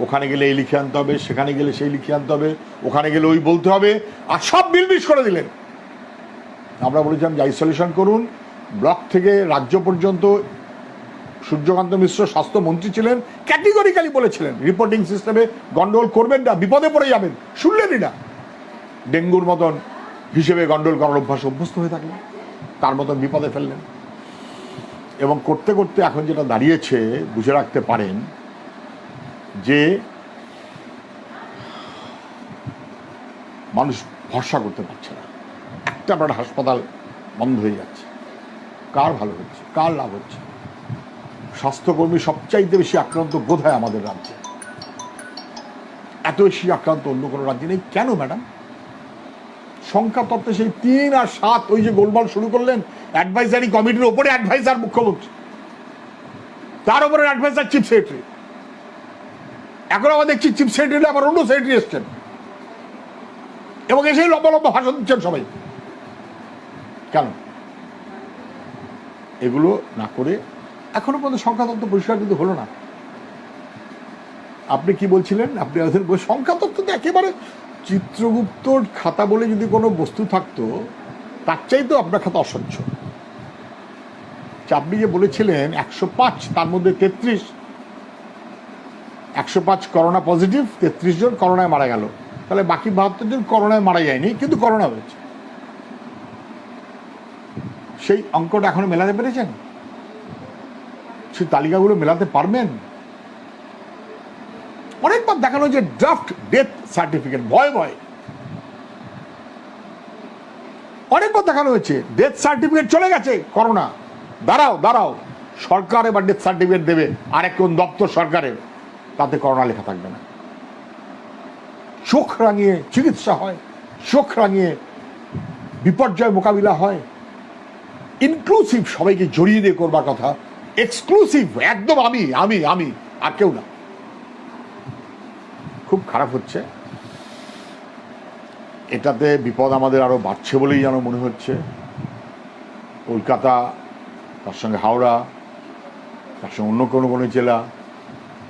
ওখানে গেলে এই লিখে আনতে হবে, সেখানে গেলে সেই লিখে আনতে হবে, ওখানে গেলে ওই বলতে হবে, আর সব বিলবিশ করে দিলেন। আমরা বলেছিলাম যে আইসোলেশন করুন, ব্লক থেকে রাজ্য পর্যন্ত। সূর্যকান্ত মিশ্র স্বাস্থ্যমন্ত্রী ছিলেন, ক্যাটেগরিক্যালি বলেছিলেন রিপোর্টিং সিস্টেমে গন্ডগোল করবেন না, বিপদে পড়ে যাবেন। শুনলেনই না। ডেঙ্গুর মতন হিসেবে গন্ডগোল করার অভ্যস্ত হয়ে থাকলেন, তার মতন বিপদে ফেললেন। এবং করতে করতে এখন যেটা দাঁড়িয়েছে, বুঝে রাখতে পারেন যে মানুষ ভরসা করতে পারছে না, একটা বড় হাসপাতাল বন্ধ হয়ে যাচ্ছে। কার ভালো হচ্ছে? কার লাভ হচ্ছে? স্বাস্থ্যকর্মী সবচাইতে বেশি আক্রান্ত বোধহয় আমাদের রাজ্যে। এত বেশি আক্রান্ত অন্য কোনো রাজ্যে নেই। কেন ম্যাডাম? সংখ্যা তত্ত্বে সেই 3 আর 7 ওই যে গোলমাল শুরু করলেন, অ্যাডভাইজারি কমিটির ওপরে অ্যাডভাইজার মুখ্যমন্ত্রী, তার উপরে অ্যাডভাইজার চিফ সেক্রেটারি। এখন আবার দেখছি চিফ সেক্রেটারি আবার অন্য সেক্রেটারি এসছেন, এবং এসেই লম্বা লম্বা ভাষণ দিচ্ছেন সবাই। কেন? এগুলো না করে এখনো পর্যন্ত সংখ্যাতত্ত্ব পরিষ্কার কিন্তু হলো না। আপনি কি বলছিলেন? আপনি সংখ্যাতত্ত্ব তো একেবারে চিত্রগুপ্তর খাতা বলে যদি কোনো বস্তু থাকতো, তার চাইতেও আপনার খাতা অস্বচ্ছ। আপনি যে বলেছিলেন 105, তার মধ্যে 33, 105 করোনা পজিটিভ, 33 জন করোনায় মারা গেল, তাহলে বাকি 72 জন করোনায় মারা যায়নি, কিন্তু করোনা হয়েছে। সেই অঙ্কটা এখনো মেলাতে পেরেছেন? সেই তালিকাগুলো মেলাতে পারবেন? অনেকবার দেখানো যে ড্রাফট ডেথ সার্টিফিকেট, ভয় অনেকবার দেখানো হয়েছে ডেথ সার্টিফিকেট চলে গেছে করোনা, দাঁড়াও সরকার এবার ডেথ সার্টিফিকেট দেবে, আরেক কোন দপ্তর সরকারের, তাতে করোনা লেখা থাকবে না। চোখ রাঙিয়ে চিকিৎসা হয়, চোখ রাঙিয়ে বিপর্যয় মোকাবিলা হয়। ইনক্লুসিভ, সবাইকে জড়িয়ে দিয়ে করবার কথা, এক্সক্লুসিভ একদম আমি আর কেউ না। খুব খারাপ হচ্ছে। এটাতে বিপদ আমাদের আরো বাড়ছে বলেই যেন মনে হচ্ছে। কলকাতা, তার সঙ্গে হাওড়া, তার সঙ্গে অন্য কোনো জেলা,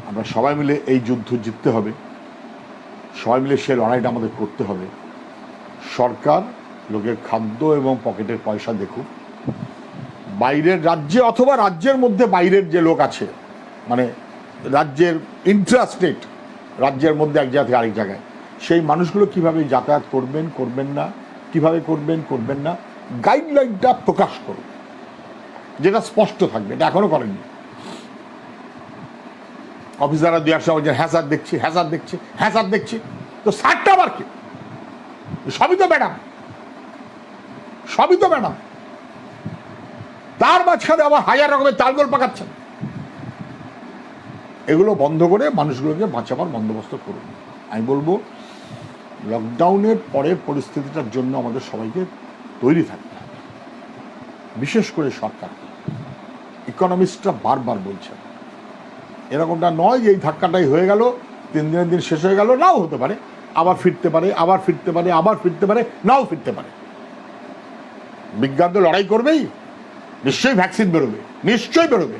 আমরা সবাই মিলে এই যুদ্ধ জিততে হবে, সবাই মিলে সে লড়াইটা আমাদের করতে হবে। সরকার লোকের খাদ্য এবং পকেটের পয়সা দেখুক, বাইরের রাজ্যে অথবা রাজ্যের মধ্যে বাইরের যে লোক আছে, মানে রাজ্যের ইন্ট্রাস্টেট, রাজ্যের মধ্যে এক জায়গা থেকে আরেক জায়গায়, সেই মানুষগুলো কিভাবে যাতায়াত করবেন না, কিভাবে করবেন না, গাইডলাইনটা প্রকাশ করুন, যেটা স্পষ্ট থাকবে। এটা এখনো করেননি। অফিসাররা দুই একশো বলছেন হ্যাঁ স্যার দেখছি, হ্যাঁ স্যার দেখছি, হ্যাঁ স্যার দেখছি। তো স্যারটা আবার কি? সবই তো ম্যাডাম, সবই তো ম্যাডাম। তার মাঝখানে আবার হাজার রকমের তালগোল পাকাচ্ছেন। এগুলো বন্ধ করে মানুষগুলোকে বাঁচাবার বন্দোবস্ত করুন। আমি বলবো লকডাউনের পরের পরিস্থিতিটার জন্য আমাদের সবাইকে তৈরি থাকতে হবে, বিশেষ করে সরকার। ইকোনমিস্টরা বারবার বলছেন এরকমটা নয় যে এই ধাক্কাটাই হয়ে গেল, 3 দিনের দিন শেষ হয়ে গেল, নাও হতে পারে, আবার ফিরতে পারে, আবার ফিরতে পারে, আবার ফিরতে পারে, নাও ফিরতে পারে। বিজ্ঞান তো লড়াই করবেই, নিশ্চয়ই ভ্যাকসিন বেরোবে, নিশ্চয়ই বেরোবে।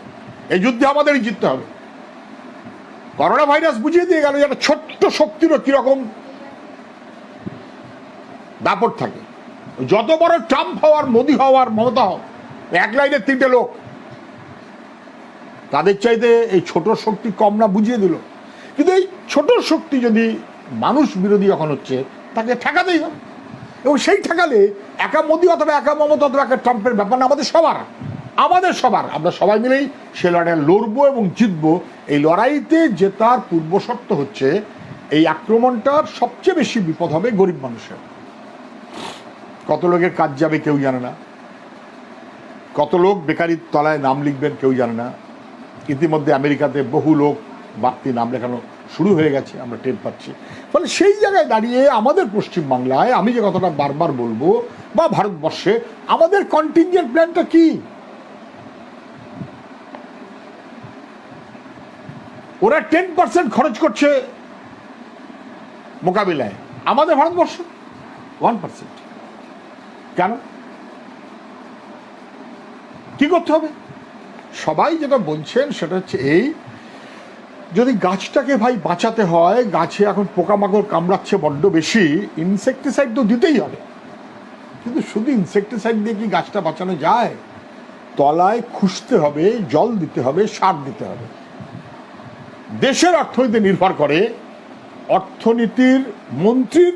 এই যুদ্ধে আমাদেরই জিততে হবে। করোনা ভাইরাস বুঝিয়ে দিয়ে গেল যে একটা ছোট্ট শক্তিরও কিরকম দাপট থাকে। যত বড় ট্রাম্প হওয়ার, মোদি হওয়ার, মমতা হওয়ার, এক লাইনের 3টে লোক, তাদের চাইতে এই ছোট শক্তি কম না, বুঝিয়ে দিল। কিন্তু এই ছোট শক্তি যদি মানুষ বিরোধী যখন হচ্ছে, তাকে ঠেকাতেই হবে। এবং সেই ঠেকালে একা মোদি অথবা একা মমতা অথবা একা ট্রাম্পের ব্যাপার না, আমাদের সবার, আমাদের সবার। আমরা সবাই মিলেই সে লড়াই লড়বো এবং জিতবো। এই লড়াইতে জেতার পূর্বশর্ত হচ্ছে এই আক্রমণটার সবচেয়ে বেশি বিপদ হবে গরিব মানুষের। কত লোকের কাজ যাবে কেউ জানে না, কত লোক বেকারির তলায় নাম লিখবেন কেউ জানে না। ইতিমধ্যে আমেরিকাতে বহু লোক বাড়তি নাম লেখানো শুরু হয়ে গেছে, আমরা টের পাচ্ছি। ফলে সেই জায়গায় দাঁড়িয়ে আমাদের পশ্চিমবাংলায় আমি যে কথাটা বারবার বলবো, বা ভারতবর্ষে আমাদের কন্টিনজেন্ট প্ল্যানটা কি? ওরা 10% খরচ করছে মোকাবিলায়, আমাদের ভারতবর্ষ 1%। কেন? কি করতে হবে? সবাই যেটা বলছেন সেটা হচ্ছে এই, যদি গাছটাকে ভাই বাঁচাতে হয়, গাছে এখন পোকামাকড় কামড়াচ্ছে বড্ড বেশি, ইনসেকটিসাইড তো দিতেই হবে। কিন্তু শুধু ইনসেকটিসাইড দিয়ে কি গাছটা বাঁচানো যায়? তলায় খুঁজতে হবে, জল দিতে হবে, সার দিতে হবে। দেশের অর্থনীতি নির্ভর করে অর্থনীতির মন্ত্রীর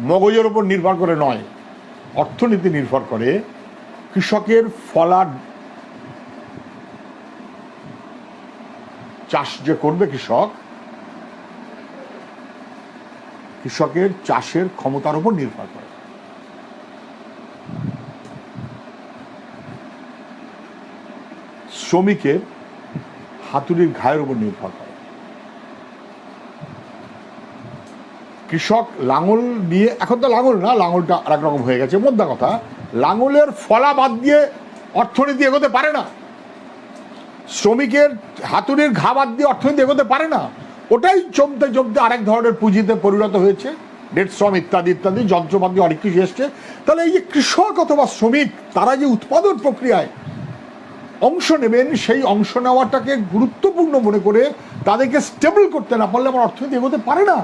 মগজের উপর নির্ভর করে নয়, অর্থনীতি নির্ভর করে কৃষকের ফলার চাষ যে করবে কৃষকের চাষের ক্ষমতার উপর নির্ভর করে। শ্রমিকের হাতুড়ির ঘায়ের উপর নির্ভর করে। কৃষক লাঙল দিয়ে, এখন তো লাঙল না, লাঙলটা আর এক রকম হয়ে গেছে, মোদ্দা কথা লাঙলের ফলা বাদ দিয়ে অর্থনীতি এগোতে পারে না। শ্রমিকের হাতুড়ির ঘা বাদ দিয়ে অর্থনীতি এগোতে পারে না। ওটাই জমতে জমতে আরেক ধরনের পুঁজিতে পরিণত হয়েছে, ডেট শ্রম ইত্যাদি ইত্যাদি, যন্ত্রপাতি অনেক কিছু এসছে। তাহলে এই যে কৃষক অথবা শ্রমিক, তারা যে উৎপাদন প্রক্রিয়ায় অংশ নেবেন, সেই অংশ নেওয়াটাকে গুরুত্বপূর্ণ মনে করে তাদেরকে স্টেবল করতে না পারলে আমার অর্থনীতি এগোতে পারে না।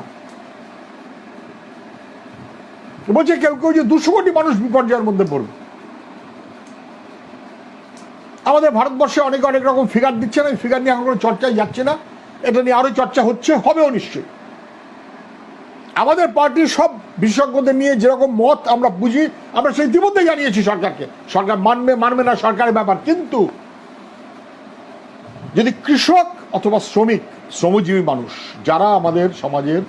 বলছে কেউ কেউ যে 200 কোটি মানুষ বিপর্যয়ের মধ্যে পড়বে। আমাদের ভারতবর্ষে অনেক অনেক রকম ফিগার দিচ্ছে না, ফিগার নিয়ে এখন কোনো চর্চায় যাচ্ছে না, এটা নিয়ে আরো চর্চা হচ্ছে, হবেও নিশ্চয়ই। আমাদের পার্টির সব বিশেষজ্ঞদের নিয়ে যেরকম মত আমরা বুঝি, আমরা সেই ইতিমধ্যে জানিয়েছি সরকারকে, সরকার মানবে মানবে না সরকারের ব্যাপার। কিন্তু যদি কৃষক অথবা শ্রমিক, শ্রমজীবী মানুষ, যারা আমাদের সমাজের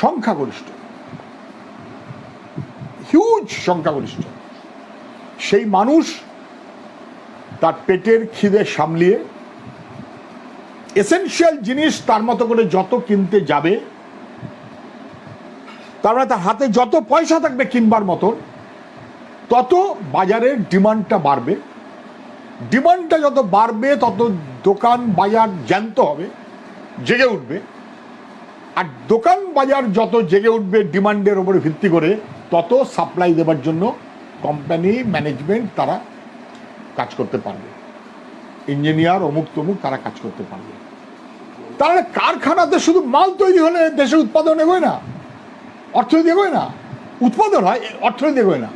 সংখ্যাগরিষ্ঠ, হিউজ সংখ্যাগরিষ্ঠ, সেই মানুষ তার পেটের খিদে সামলিয়ে এসেনশিয়াল জিনিস তার মতো করে যত কিনতে যাবে, তার মানে তার হাতে যত পয়সা থাকবে কিনবার মতন, তত বাজারের ডিমান্ডটা বাড়বে। ডিমান্ডটা যত বাড়বে তত দোকান বাজার জ্যান্ত হবে, জেগে উঠবে। আর দোকান বাজার যত জেগে উঠবে ডিমান্ডের উপরে ভিত্তি করে, তত সাপ্লাই দেওয়ার জন্য কোম্পানি ম্যানেজমেন্ট তারা কাজ করতে পারবে, ইঞ্জিনিয়ার অমুক তমুক তারা কাজ করতে পারবে। তাহলে কারখানাতে শুধু মাল তৈরি হলে দেশের উৎপাদন এগোয় না, অর্থনীতি এগোয় না। উৎপাদন হয়, অর্থনীতি এগোয় না।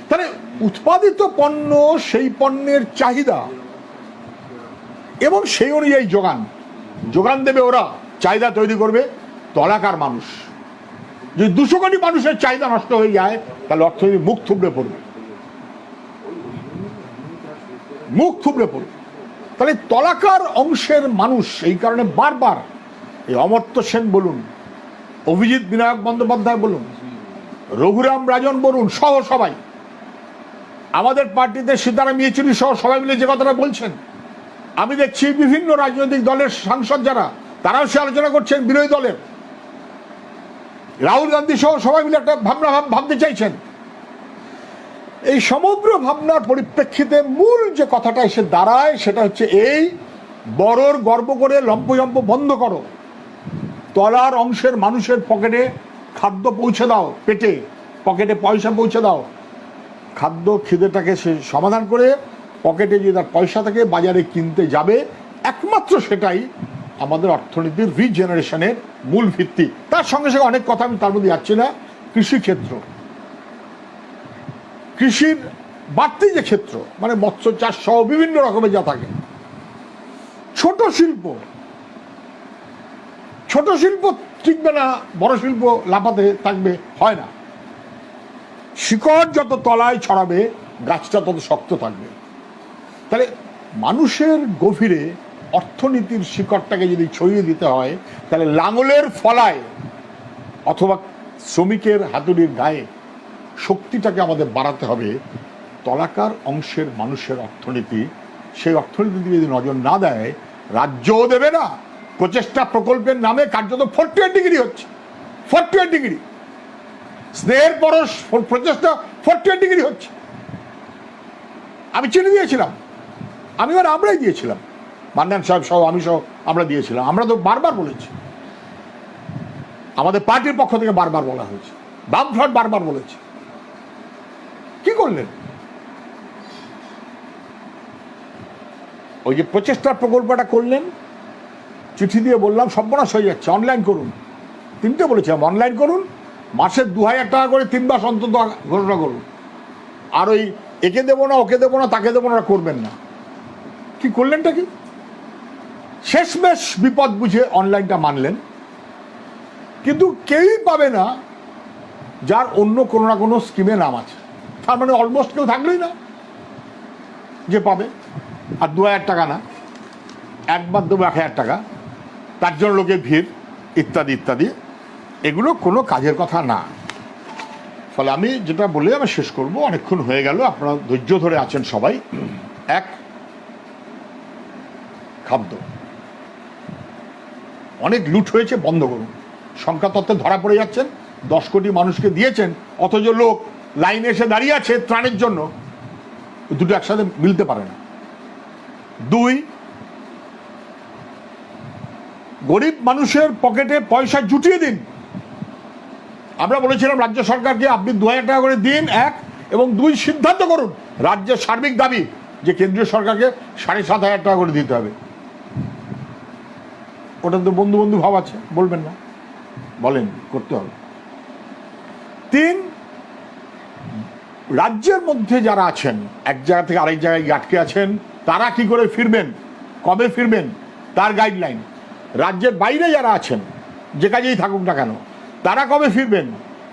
তাহলে উৎপাদিত পণ্য, সেই পণ্যের চাহিদা এবং সেই অনুযায়ী যোগান দেবে ওরা, চাহিদা তৈরি করবে তলাকার মানুষ। যদি 200 কোটি মানুষের চাহিদা নষ্ট হয়ে যায়, তাহলে অর্থনীতি মুখ থুবড়ে পড়বে। তাহলে তলাকার অংশের মানুষ এই কারণে বারবার এই অমর্ত্য সেন বলুন, অভিজিৎ বিনায়ক বন্দ্যোপাধ্যায় বলুন, রঘুরাম রাজন বলুন সহ সবাই, আমাদের পার্টিতে সীতারাম ইয়েচুরি সহ সবাই মিলে যে কথাটা বলছেন, আমি দেখছি বিভিন্ন রাজনৈতিক দলের সাংসদ যারা তারাও সে আলোচনা করছেন, বিরোধী দলের রাহুল গান্ধী সহ সবাই মিলে একটা ভাবতে চাইছেন। এই সমগ্র ভাবনার পরিপ্রেক্ষিতে মূল যে কথাটা এসে দাঁড়ায় সেটা হচ্ছে এই বড়র গর্ব করে লম্পজম্প বন্ধ করো, তলার অংশের মানুষের পকেটে খাদ্য পৌঁছে দাও, পেটে পকেটে পয়সা পৌঁছে দাও, খাদ্য খিদেটাকে সে সমাধান করে পকেটে যে তার পয়সা থাকে বাজারে কিনতে যাবে, একমাত্র সেটাই আমাদের অর্থনীতির রিজেনারেশনের মূল ভিত্তি। তার সঙ্গে সঙ্গে অনেক কথা আমি তার মধ্যে যাচ্ছি না। কৃষিক্ষেত্র, কৃষির বাড়তি যে ক্ষেত্র মানে মৎস্য চাষ সহ বিভিন্ন রকমের যা থাকে, ছোট শিল্প, ছোট শিল্প টিকবে না, বড় শিল্প লাফাতে থাকবে, হয় না। শিকড় যত তলায় ছড়াবে গাছটা তত শক্ত থাকবে। তাহলে মানুষের গভীরে অর্থনীতির শিকড়টাকে যদি ছড়িয়ে দিতে হয় তাহলে লাঙলের ফলায় অথবা শ্রমিকের হাতুড়ির গায়ে শক্তিটাকে আমাদের বাড়াতে হবে। তলাকার অংশের মানুষের অর্থনীতি, সেই অর্থনীতি যদি নজর না দেয়, রাজ্যও দেবে না, প্রচেষ্টা প্রকল্পের নামে কার্যত 48 ডিগ্রি হচ্ছে, 48 ডিগ্রি স্নেহের পরশ প্রচেষ্টা 48 ডিগ্রি হচ্ছে। আমি চিনি দিয়েছিলাম, আমরাই দিয়েছিলাম, মান্নান সাহেব সহ আমি সহ আমরা দিয়েছিলাম। আমরা তো বারবার বলেছি, আমাদের পার্টির পক্ষ থেকে বারবার বলা হয়েছে, বামফ্রন্ট বারবার বলেছে। কি করলেন? ওই যে প্রচেষ্টার প্রকল্পটা করলেন, চিঠি দিয়ে বললাম সর্বনাশ হয়ে যাচ্ছে, অনলাইন করুন। 3টে বলেছিলাম, অনলাইন করুন, মাসে 2000 টাকা করে 3 মাস অন্তত ঘোষণা করুন। আর ওই একে দেবো না, ওকে দেবো না, তাকে দেবো না করবেন না। কি করলেনটা কি? শেষমেশ বিপদ বুঝে অনলাইনটা মানলেন, কিন্তু কেউই পাবে না যার অন্য কোনো না কোনো স্কিমে নাম আছে। তার মানে অলমোস্ট কেউ থাকলেই না যে পাবে। আর 2000 টাকা না, একবার দেবো 1000 টাকা, তার জন্য লোকের ভিড়, ইত্যাদি ইত্যাদি, এগুলো কোনো কাজের কথা না। ফলে আমি যেটা বলে আমি শেষ করব, অনেকক্ষণ হয়ে গেল, আপনারা ধৈর্য ধরে আছেন সবাই। এক, খাদ্য অনেক লুট হয়েছে, বন্ধ করুন। সংখ্যা তত্ত্বে ধরা পড়ে যাচ্ছেন, 10 কোটি মানুষকে দিয়েছেন, অথচ লোক লাইনে এসে দাঁড়িয়ে আছে ত্রাণের জন্য। দুটো একসাথে মিলতে পারে না। 2, গরিব মানুষের পকেটে পয়সা জুটিয়ে দিন। আমরা বলেছিলাম রাজ্য সরকারকে আপনি 2000 টাকা করে দিন, 1, এবং 2 সিদ্ধান্ত করুন, রাজ্যের সার্বিক দাবি যে কেন্দ্রীয় সরকারকে 7500 টাকা করে দিতে হবে। ওটা তো বন্ধু বন্ধু ভাব আছে, বলবেন না, বলেন, করতে হবে। 3, রাজ্যের মধ্যে যারা আছেন, এক জায়গা থেকে আরেক জায়গায় আটকে আছেন, তারা কি করে ফিরবেন, কবে ফিরবেন তার গাইডলাইন। রাজ্যের বাইরে যারা আছেন, যে কাজেই থাকুক না কেন, তারা কবে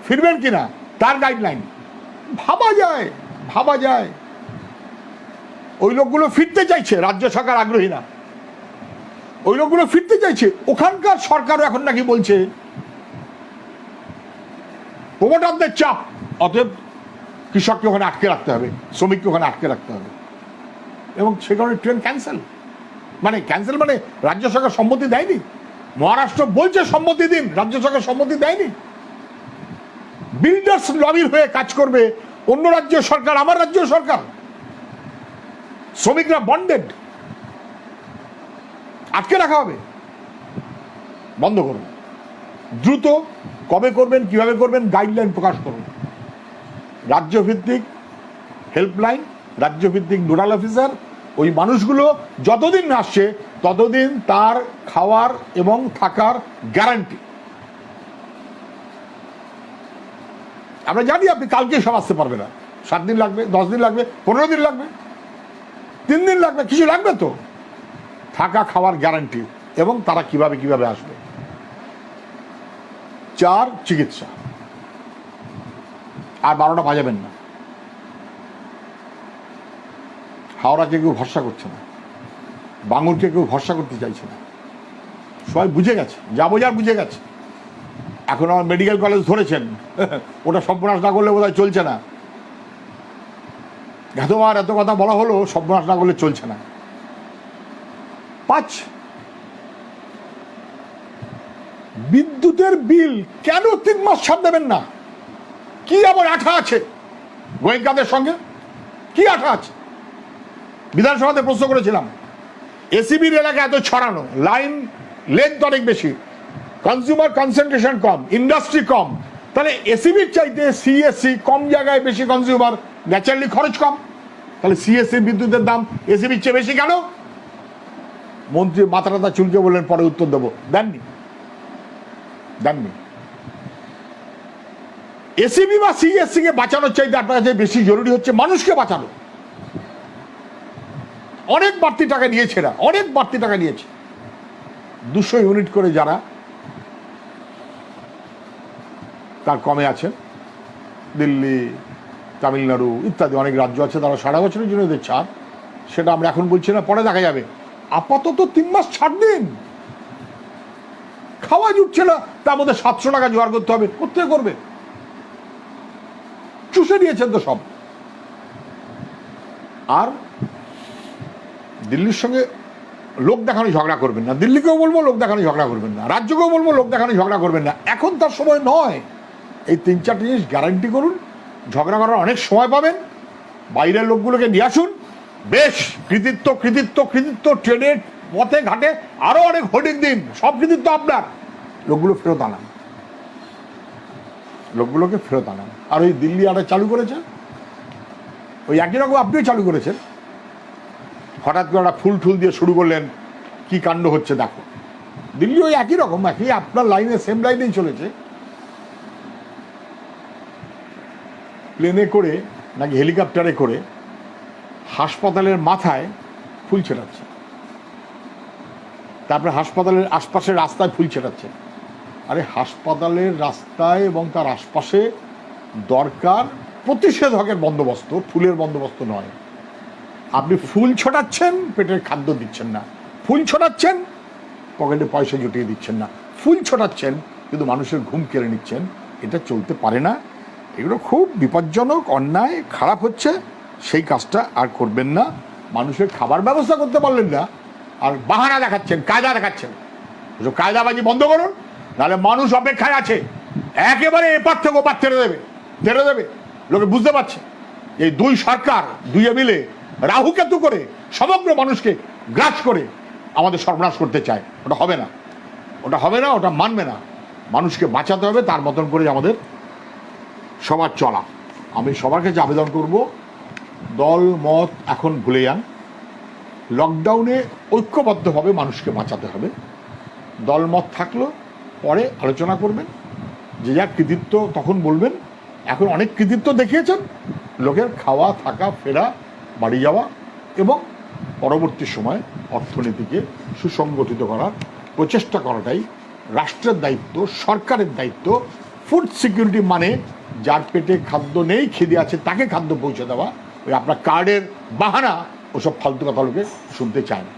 ফিরবেন কিনা তার গাইডলাইন। ভাবা যায়। ওই লোকগুলো ফিরতে চাইছে, রাজ্য সরকার আগ্রহী না। ওই লোকগুলো ফিরতে চাইছে, ওখানকার সরকারও এখন নাকি বলছে প্রমোটারদের চাপ, অতএব কৃষককে ওখানে আটকে রাখতে হবে, শ্রমিককে ওখানে আটকে রাখতে হবে, এবং সে কারণে ট্রেন ক্যান্সেল। মানে রাজ্য সরকার সম্মতি দেয়নি। মহারাষ্ট্র বলছে সম্মতি দিন, রাজ্য সরকার সম্মতি দেয়নি। বিল্ডার্স লবির হয়ে কাজ করবে অন্য রাজ্য সরকার, আমার রাজ্য সরকার, শ্রমিকরা বন্ডেড, আটকে রাখা হবে। বন্ধ করুন দ্রুত। কবে করবেন, কিভাবে করবেন, গাইডলাইন প্রকাশ করুন। রাজ্যভিত্তিক হেল্পলাইন, রাজ্যভিত্তিক নোডাল অফিসার, ওই মানুষগুলো যতদিন আসছে ততদিন তার খাওয়ার এবং থাকার গ্যারান্টি। আমরা জানি আপনি কালকে সব আসতে পারবে না, 7 দিন লাগবে, 10 দিন লাগবে, 15 দিন লাগবে, 3 দিন লাগবে, কিছু লাগবে তো। থাকা খাওয়ার গ্যারান্টি, এবং তারা কিভাবে আসবে। 4, চিকিৎসা। আর 12টা বাজাবেন না। হাওড়াকে কেউ ভরসা করছে না, বাঙুরকে কেউ ভরসা করতে চাইছে না, সবাই বুঝে গেছে, যা বোঝার বুঝে গেছে। এখন আমার মেডিকেল কলেজ ধরেছেন, ওটা সর্বনাশ না করলে বোধহয় চলছে না। এতবার এত কথা বলা হলো, সর্বনাশ না করলে চলছে না। 5, বিদ্যুতের বিল কেন 3 মাস ছাড় দেবেন না? কি আবার আঠা আছে গোয়েঙ্কাদের সঙ্গে? কি আঠা আছে? বিধানসভাতে প্রশ্ন করেছিলাম, এসিবির এলাকা এত ছড়ানো, লাইন লেন্থ অনেক বেশি, কনজিউমার কনসেন্ট্রেশন কম, ইন্ডাস্ট্রি কম, তাহলে এসিবির চাইতে সিএসসি কম জায়গায় বেশি কনজিউমার, ন্যাচারালি খরচ কম, তাহলে সিএসসি বিদ্যুতের দাম এসিবির চেয়ে বেশি কেন? মন্ত্রী মাথা চুলকে বললেন পরে উত্তর দেবো, দেননি। এসিবি বা সিএসসি কে বাঁচানোর চাইতে আপনার কাছে বেশি জরুরি হচ্ছে মানুষকে বাঁচানো। অনেক বাড়তি টাকা নিয়েছে, অনেক বাড়তি টাকা নিয়েছে। 200 ইউনিট করে যারা তার কমে আছে, দিল্লি, তামিলনাড়ু ইত্যাদি অনেক রাজ্য আছে, তারা সারা বছরের জন্য এদের ছাড়, সেটা আমরা এখন বলছি না, পরে দেখা যাবে। আপাতত 3 মাস ছাড় দিন। খাওয়া জুটছে না, তার মধ্যে 700 টাকা জোগাড় করতে হবে, কোথায় করবে? চুষে দিয়েছেন তো সব। আর দিল্লির সঙ্গে লোক দেখানো ঝগড়া করবেন না, দিল্লিকেও বলবো লোক দেখানো ঝগড়া করবেন না, রাজ্যকেও বলবো লোক দেখানো ঝগড়া করবেন না, এখন তার সময় নয়। এই 3-4 জিনিস গ্যারান্টি করুন, ঝগড়া করার অনেক সময় পাবেন। বাইরের লোকগুলোকে নিয়ে আসুন, বেশ কৃতিত্ব কৃতিত্ব কৃতিত্ব, ট্রেনে পথে ঘাটে আরো অনেক হোর্ডিং দিন, সব কৃতিত্ব আপনার। লোকগুলো ফেরত আনান, লোকগুলোকে ফেরত আনান। আর ওই দিল্লি আরে চালু করেছে, ওই একই রকম আপনিও চালু করেছেন। হঠাৎ করে একটা ফুল ঠুল দিয়ে শুরু করলেন, কি কাণ্ড হচ্ছে দেখো। দিল্লি ওই একই রকম, একই আপনার লাইনে, সেম লাইনেই চলেছে। প্লেনে করে নাকি হেলিকপ্টারে করে হাসপাতালের মাথায় ফুল ছেটাচ্ছে, তারপরে হাসপাতালের আশপাশের রাস্তায় ফুল ছেটাচ্ছে। আরে হাসপাতালের রাস্তায় এবং তার আশপাশে দরকার প্রতিষেধকের বন্দোবস্ত, ফুলের বন্দোবস্ত নয়। আপনি ফুল ছোটাচ্ছেন, পেটের খাদ্য দিচ্ছেন না। ফুল ছোটাচ্ছেন, পকেটে পয়সা জুটিয়ে দিচ্ছেন না। ফুল ছোটাচ্ছেন কিন্তু মানুষের ঘুম কেড়ে নিচ্ছেন। এটা চলতে পারে না। এগুলো খুব বিপজ্জনক, অন্যায়, খারাপ হচ্ছে। সেই কাজটা আর করবেন না। মানুষের খাবার ব্যবস্থা করতে পারলেন না, আর বাহানা দেখাচ্ছেন, কায়দা দেখাচ্ছেন। কায়দাবাজি বন্ধ করুন, নাহলে মানুষ অপেক্ষায় আছে। একেবারে এপার থেকে ওপার তেড়ে দেবে। লোকে বুঝতে পারছে এই দুই সরকার দুইয়ে মিলে রাহু কেতু করে সমগ্র মানুষকে গ্রাস করে আমাদের সর্বনাশ করতে চায়। ওটা হবে না, ওটা হবে না, ওটা মানবে না। মানুষকে বাঁচাতে হবে, তার মতন করে আমাদের সবার চলা। আমি সবার কাছে আবেদন করব, দল মত এখন ভুলে যান। লকডাউনে ঐক্যবদ্ধভাবে মানুষকে বাঁচাতে হবে। দল মত থাকলো পরে আলোচনা করবেন, যে যার কৃতিত্ব তখন বলবেন। এখন অনেক কৃতিত্ব দেখিয়েছেন, লোকের খাওয়া, থাকা, ফেরা, বাড়ি যাওয়া এবং পরবর্তী সময় অর্থনীতিকে সুসংগঠিত করার প্রচেষ্টা করাটাই রাষ্ট্রের দায়িত্ব, সরকারের দায়িত্ব। ফুড সিকিউরিটি মানে যার পেটে খাদ্য নেই, খিদে আছে, তাকে খাদ্য পৌঁছে দেওয়া। ওই আপনার কার্ডের বাহানা, ওসব ফালতু কথা লোকে শুনতে চায় না।